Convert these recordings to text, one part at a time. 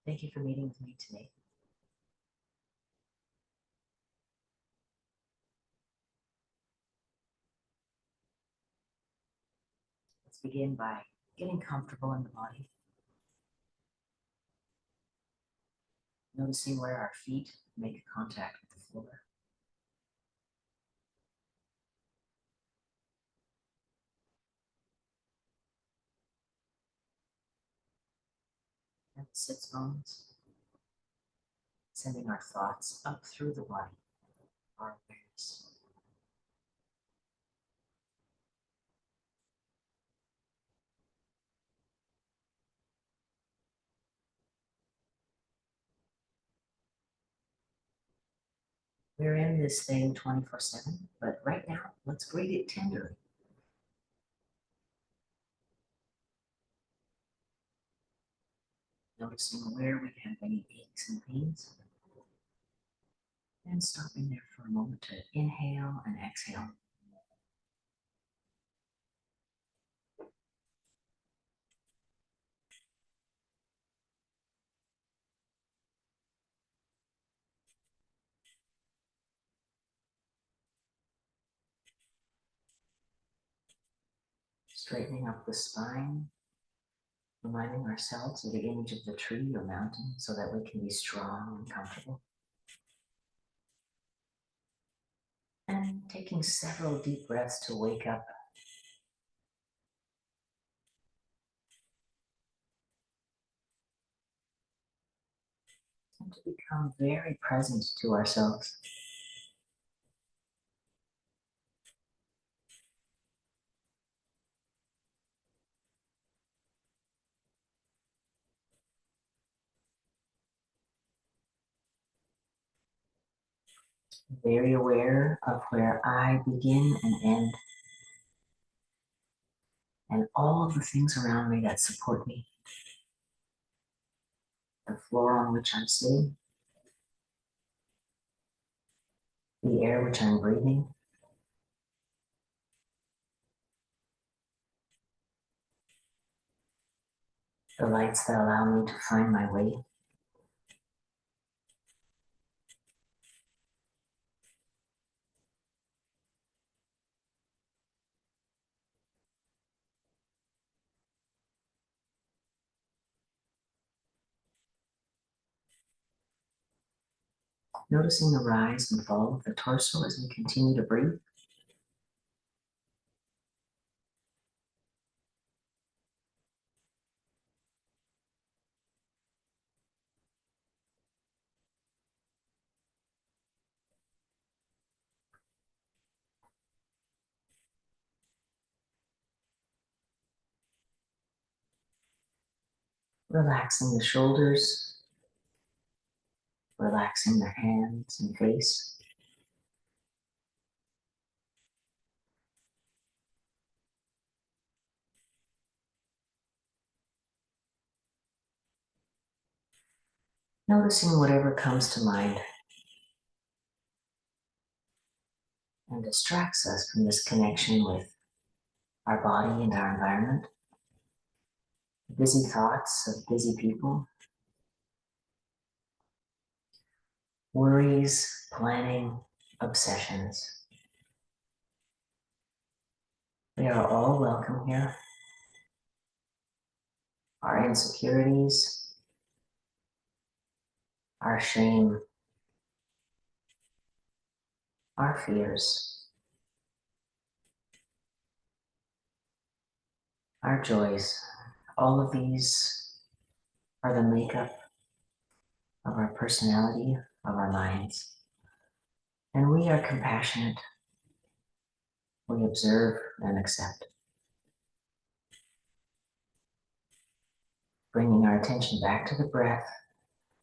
Thank you for meeting with me today. Let's begin by getting comfortable in the body. Noticing where our feet make contact with the floor. And the sits bones. Sending our thoughts up through the body, our awareness. We're in this thing 24/7, but right now, let's greet it tenderly. Noticing where we have any aches and pains. And stopping there for a moment to inhale and exhale. Straightening up the spine. Reminding ourselves of the image of the tree or mountain so that we can be strong and comfortable. And taking several deep breaths to wake up. And to become very present to ourselves. Very aware of where I begin and end. And all of the things around me that support me. The floor on which I'm sitting. The air which I'm breathing. The lights that allow me to find my way. Noticing the rise and fall of the torso as we continue to breathe. Relaxing the shoulders. Relaxing the hands and face. Noticing whatever comes to mind and distracts us from this connection with our body and our environment. Busy thoughts of busy people. Worries, planning, obsessions. They are all welcome here. Our insecurities, our shame, our fears, our joys, all of these are the makeup of our personality, of our minds. And we are compassionate. We observe and accept. Bringing our attention back to the breath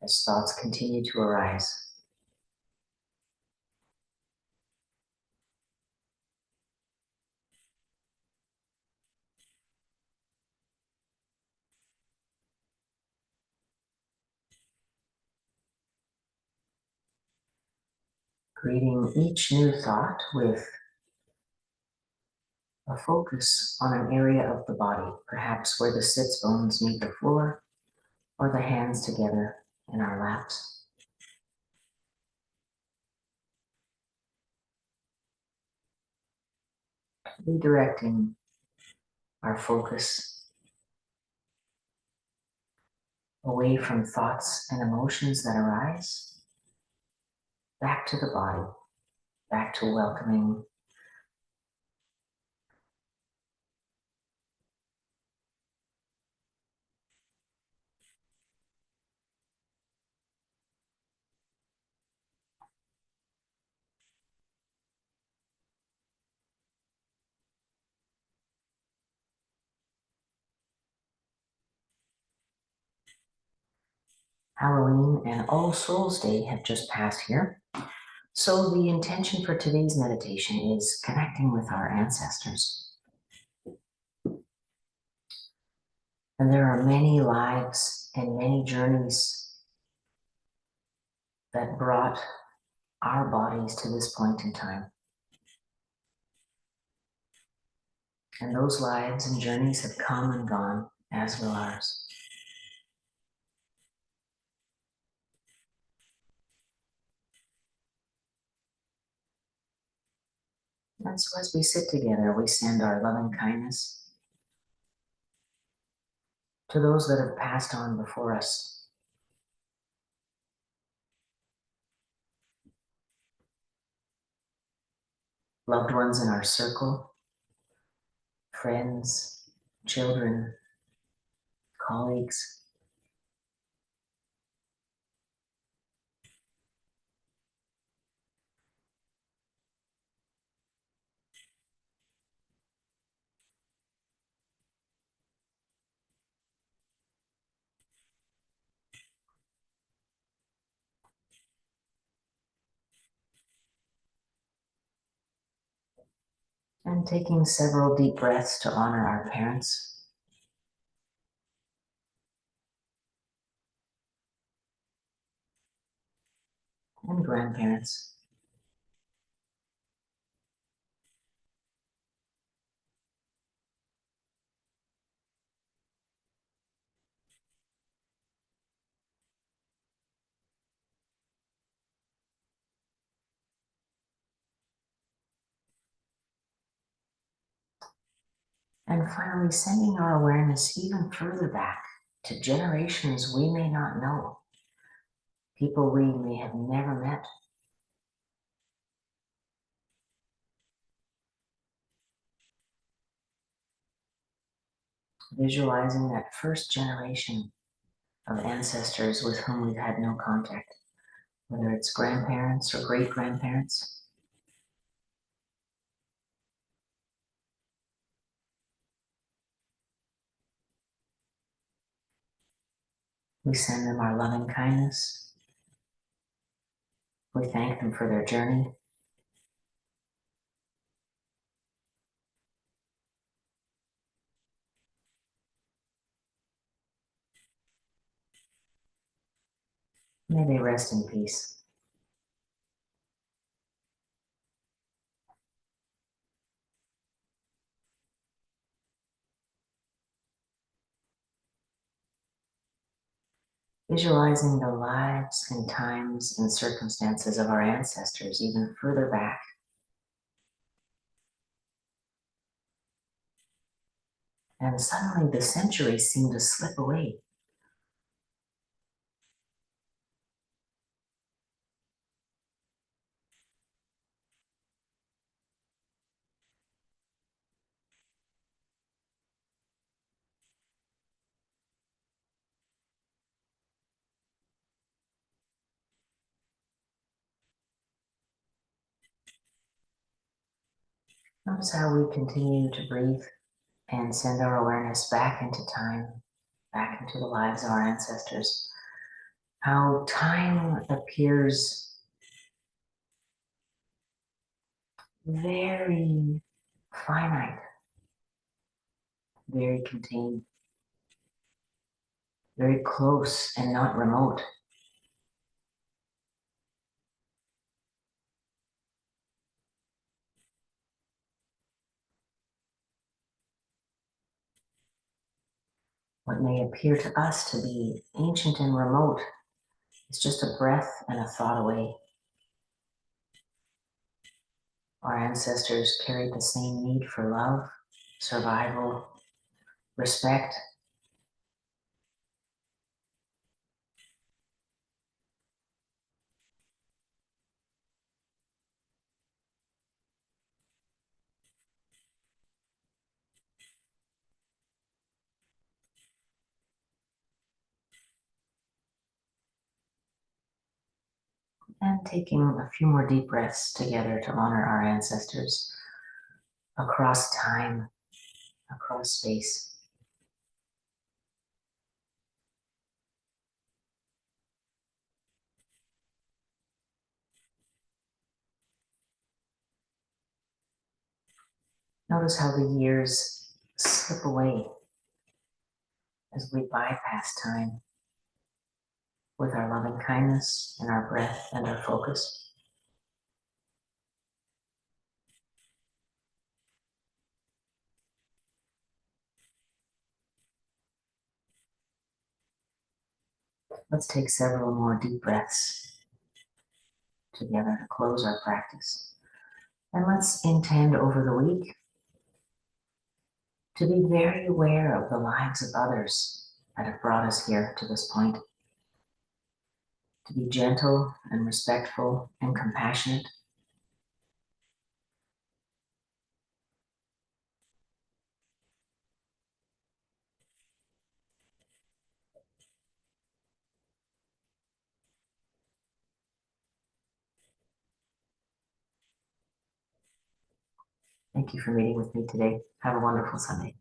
as thoughts continue to arise. Greeting each new thought with a focus on an area of the body, perhaps where the sits bones meet the floor, or the hands together in our laps. Redirecting our focus away from thoughts and emotions that arise, back to the body, back to welcoming Halloween and All Souls Day have just passed here. So the intention for today's meditation is connecting with our ancestors. And there are many lives and many journeys that brought our bodies to this point in time. And those lives and journeys have come and gone, as will ours. And so as we sit together, we send our loving kindness to those that have passed on before us. Loved ones in our circle, friends, children, colleagues. And taking several deep breaths to honor our parents, and grandparents. And finally, sending our awareness even further back to generations we may not know, people we may have never met. Visualizing that first generation of ancestors with whom we've had no contact, whether it's grandparents or great-grandparents. We send them our loving kindness. We thank them for their journey. May they rest in peace. Visualizing the lives and times and circumstances of our ancestors even further back. And suddenly the centuries seem to slip away. Notice how we continue to breathe and send our awareness back into time, back into the lives of our ancestors. How time appears very finite, very contained, very close and not remote. What may appear to us to be ancient and remote is just a breath and a thought away. Our ancestors carried the same need for love, survival, respect. And taking a few more deep breaths together to honor our ancestors across time, across space. Notice how the years slip away as we bypass time with our loving kindness and our breath and our focus. Let's take several more deep breaths together to close our practice. And let's intend over the week to be very aware of the lives of others that have brought us here to this point, to be gentle and respectful and compassionate. Thank you for meeting with me today. Have a wonderful Sunday.